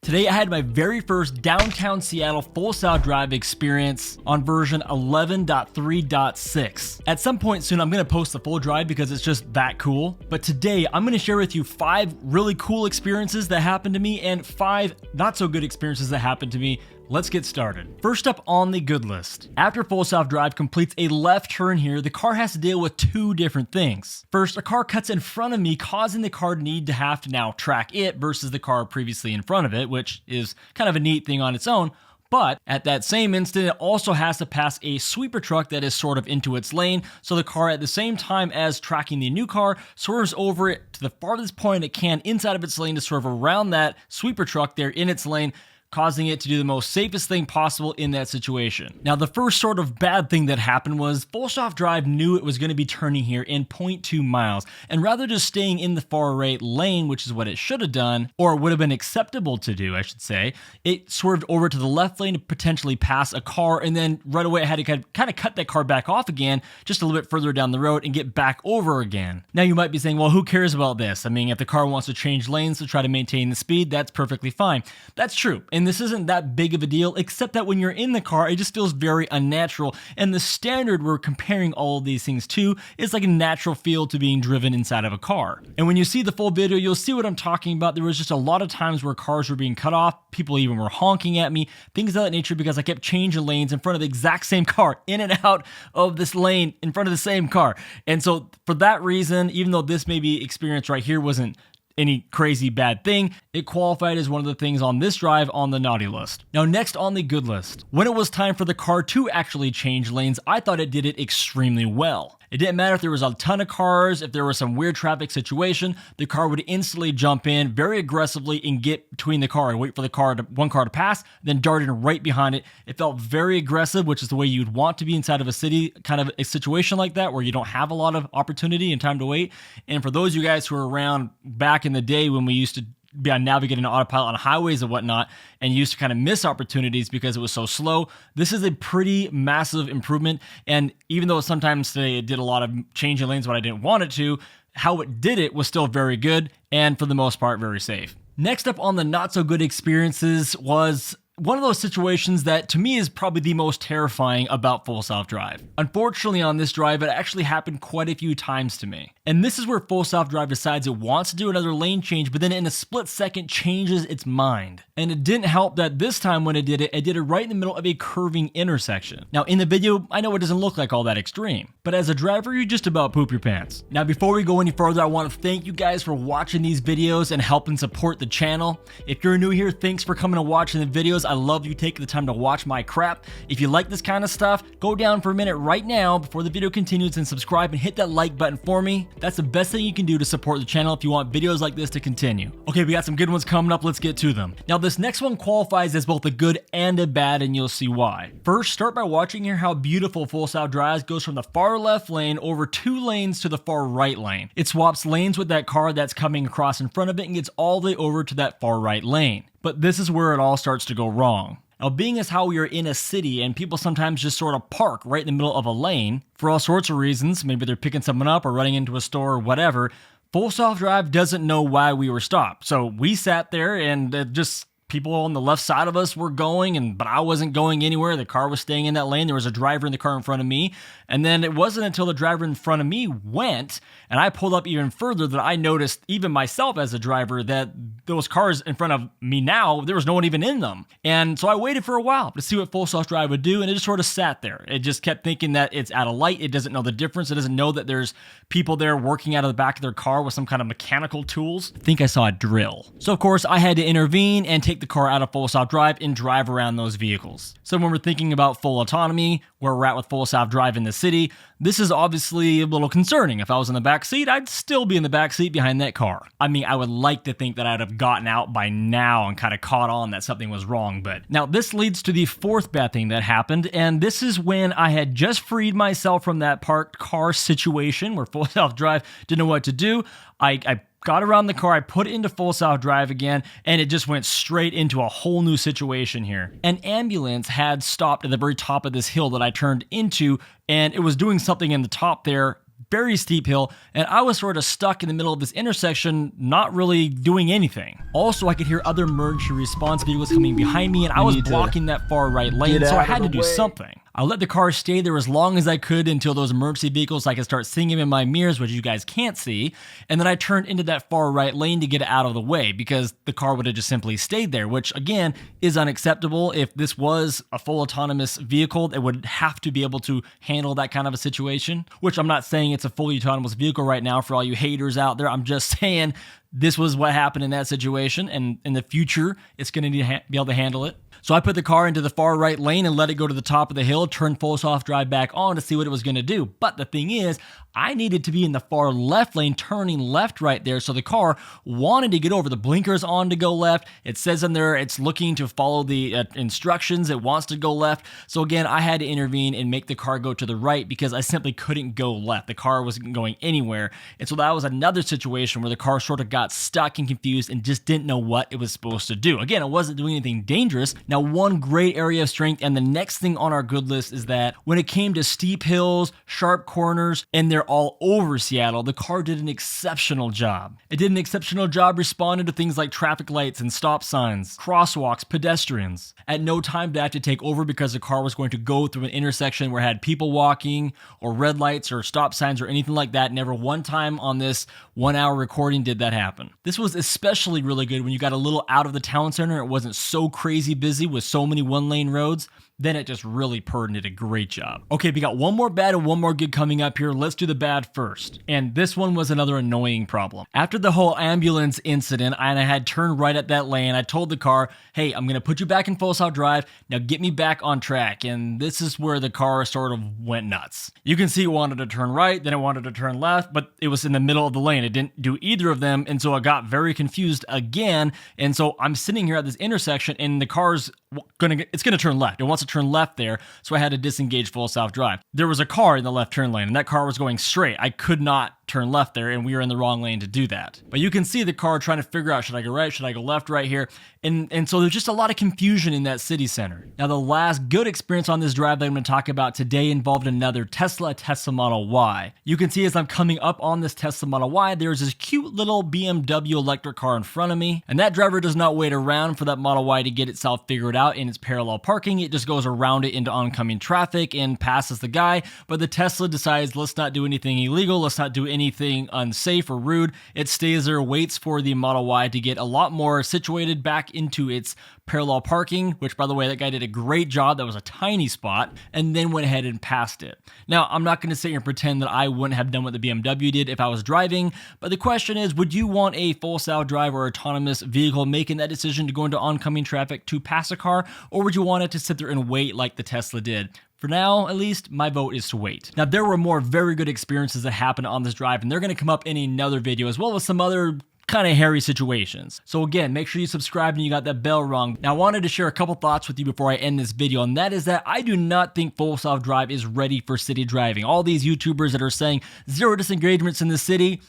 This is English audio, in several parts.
Today I had my very first downtown Seattle full self-drive experience on version 11.3.6. At some point soon I'm going to post the full drive because it's just that cool, but today I'm going to share with you 5 really cool experiences that happened to me and 5 not so good experiences that happened to me. Let's get started. First up on the good list. After full self-drive completes a left turn here, the car has to deal with 2 different things. First, a car cuts in front of me, causing the car to have to now track it versus the car previously in front of it, which is kind of a neat thing on its own. But at that same instant, it also has to pass a sweeper truck that is sort of into its lane. So the car, at the same time as tracking the new car, swerves over it to the farthest point it can inside of its lane to swerve around that sweeper truck there in its lane, causing it to do the most safest thing possible in that situation. Now, the first sort of bad thing that happened was full self-drive knew it was going to be turning here in 0.2 miles, and rather just staying in the far right lane, which is what it should have done, or would have been acceptable to do, I should say, it swerved over to the left lane to potentially pass a car, and then right away it had to kind of cut that car back off again, just a little bit further down the road and get back over again. Now, you might be saying, well, who cares about this? I mean, if the car wants to change lanes to try to maintain the speed, that's perfectly fine. That's true. And this isn't that big of a deal, except that when you're in the car, it just feels very unnatural. And the standard we're comparing all of these things to is like a natural feel to being driven inside of a car. And when you see the full video, you'll see what I'm talking about. There was just a lot of times where cars were being cut off. People even were honking at me, things of that nature, because I kept changing lanes in front of the exact same car, in and out of this lane in front of the same car. And so for that reason, even though this maybe experience right here wasn't any crazy bad thing, it qualified as one of the things on this drive on the naughty list. Now, next on the good list. When it was time for the car to actually change lanes, I thought it did it extremely well. It didn't matter if there was a ton of cars, if there was some weird traffic situation, the car would instantly jump in very aggressively and get between the car and wait for the one car to pass, then dart in right behind it. It felt very aggressive, which is the way you'd want to be inside of a city, kind of a situation like that where you don't have a lot of opportunity and time to wait. And for those of you guys who are around back in the day when we used to be on navigating autopilot on highways and whatnot, and used to kind of miss opportunities because it was so slow, this is a pretty massive improvement. And even though sometimes today it did a lot of changing lanes when I didn't want it to, how it did it was still very good and for the most part very safe. Next up on the not so good experiences was one of those situations that to me is probably the most terrifying about full self-drive. Unfortunately, on this drive, it actually happened quite a few times to me. And this is where full self-drive decides it wants to do another lane change, but then in a split second changes its mind. And it didn't help that this time when it did it right in the middle of a curving intersection. Now, in the video, I know it doesn't look like all that extreme, but as a driver, you just about poop your pants. Now, before we go any further, I want to thank you guys for watching these videos and helping support the channel. If you're new here, thanks for coming and watching the videos. I love you taking the time to watch my crap. If you like this kind of stuff, go down for a minute right now before the video continues and subscribe and hit that like button for me. That's the best thing you can do to support the channel if you want videos like this to continue. Okay, we got some good ones coming up. Let's get to them. Now, this next one qualifies as both a good and a bad, and you'll see why. First, start by watching here how beautiful full self-drive goes from the far left lane over 2 lanes to the far right lane. It swaps lanes with that car that's coming across in front of it and gets all the way over to that far right lane. But this is where it all starts to go wrong. Now, being as how we are in a city and people sometimes just sort of park right in the middle of a lane for all sorts of reasons, maybe they're picking someone up or running into a store or whatever, full self-drive doesn't know why we were stopped. So we sat there and just people on the left side of us were going, but I wasn't going anywhere. The car was staying in that lane. There was a driver in the car in front of me. And then it wasn't until the driver in front of me went and I pulled up even further that I noticed, even myself as a driver, that those cars in front of me now, there was no one even in them. And so I waited for a while to see what full self-drive would do, and it just sort of sat there. It just kept thinking that it's at a light. It doesn't know the difference. It doesn't know that there's people there working out of the back of their car with some kind of mechanical tools. I think I saw a drill. So of course I had to intervene and take the car out of full self-drive and drive around those vehicles. So when we're thinking about full autonomy, where we're at with full self-drive in the city, this is obviously a little concerning. If I was in the back seat, I'd still be in the back seat behind that car. I mean, I would like to think that I'd have gotten out by now and kind of caught on that something was wrong. But now this leads to the fourth bad thing that happened. And this is when I had just freed myself from that parked car situation where full self-drive didn't know what to do. I got around the car, I put it into full self-drive again, and it just went straight into a whole new situation here. An ambulance had stopped at the very top of this hill that I turned into, and it was doing something in the top there very steep hill, and I was sort of stuck in the middle of this intersection, not really doing anything. Also, I could hear other emergency response vehicles coming behind me, and I was blocking that far right lane, so I had to do something. I let the car stay there as long as I could until those emergency vehicles I could start seeing them in my mirrors, which you guys can't see, and then I turned into that far right lane to get out of the way because the car would have just simply stayed there, which again is unacceptable. If this was a full autonomous vehicle, it would have to be able to handle that kind of a situation, which I'm not saying it's a fully autonomous vehicle right now for all you haters out there. I'm just saying this was what happened in that situation, and in the future, it's going to need to be able to handle it. So I put the car into the far right lane and let it go to the top of the hill, turned full soft drive back on to see what it was going to do. But the thing is, I needed to be in the far left lane, turning left right there. So the car wanted to get over. The blinker's on to go left. It says in there it's looking to follow the instructions. It wants to go left. So again, I had to intervene and make the car go to the right because I simply couldn't go left. The car wasn't going anywhere. And so that was another situation where the car sort of got stuck and confused and just didn't know what it was supposed to do. Again, it wasn't doing anything dangerous. Now, one great area of strength, and the next thing on our good list, is that when it came to steep hills, sharp corners, and they're all over Seattle, the car did an exceptional job. It did an exceptional job responding to things like traffic lights and stop signs, crosswalks, pedestrians. At no time did I have to take over because the car was going to go through an intersection where it had people walking or red lights or stop signs or anything like that. Never one time on this 1 hour recording did that happen. This was especially really good when you got a little out of the town center. It wasn't so crazy busy with so many one-lane roads. Then it just really purred and did a great job. Okay, we got one more bad and one more good coming up here. Let's do the bad first. And this one was another annoying problem. After the whole ambulance incident, and I had turned right at that lane, I told the car, hey, I'm gonna put you back in full self drive. Now get me back on track. And this is where the car sort of went nuts. You can see it wanted to turn right, then it wanted to turn left, but it was in the middle of the lane. It didn't do either of them, and so I got very confused again. And so I'm sitting here at this intersection, and the car's it's gonna turn left. It wants to turn left there, so I had to disengage full self drive. There was a car in the left turn lane, and that car was going straight. I could not turn left there, and we were in the wrong lane to do that. But you can see the car trying to figure out, should I go right, should I go left right here? And so there's just a lot of confusion in that city center. Now, the last good experience on this drive that I'm going to talk about today involved another Tesla Model Y. You can see as I'm coming up on this Tesla Model Y, there's this cute little BMW electric car in front of me, and that driver does not wait around for that Model Y to get itself figured out in its parallel parking. It just goes around it into oncoming traffic and passes the guy. But the Tesla decides, let's not do anything illegal, let's not do anything unsafe or rude. It stays there, waits for the Model Y to get a lot more situated back into its parallel parking, which, by the way, that guy did a great job. That was a tiny spot, and then went ahead and passed it. Now, I'm not going to sit here and pretend that I wouldn't have done what the BMW did if I was driving, but the question is, would you want a full self-drive or autonomous vehicle making that decision to go into oncoming traffic to pass a car, or would you want it to sit there and wait like the Tesla did? For now, at least, my vote is to wait. Now, there were more very good experiences that happened on this drive, and they're going to come up in another video, as well as some other kind of hairy situations. So again, make sure you subscribe and you got that bell rung. Now, I wanted to share a couple thoughts with you before I end this video, and that is that I do not think full self-drive is ready for city driving. All these YouTubers that are saying zero disengagements in the city,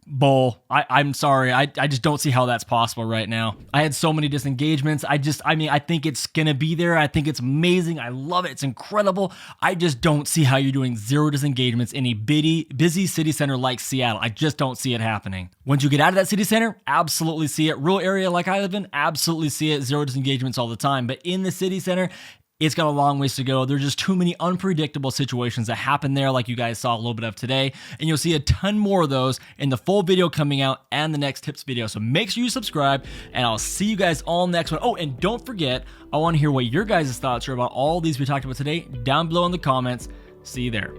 bull. I'm sorry. I just don't see how that's possible right now. I had so many disengagements. I think it's gonna be there. I think it's amazing. I love it. It's incredible. I just don't see how you're doing zero disengagements in a busy city center like Seattle. I just don't see it happening. Once you get out of that city center, absolutely see it. Rural area like I live in, absolutely see it. Zero disengagements all the time. But in the city center, it's got a long ways to go. There's just too many unpredictable situations that happen there, like you guys saw a little bit of today. And you'll see a ton more of those in the full video coming out and the next tips video. So make sure you subscribe, and I'll see you guys all next one. Oh, and don't forget, I want to hear what your guys' thoughts are about all these we talked about today down below in the comments. See you there.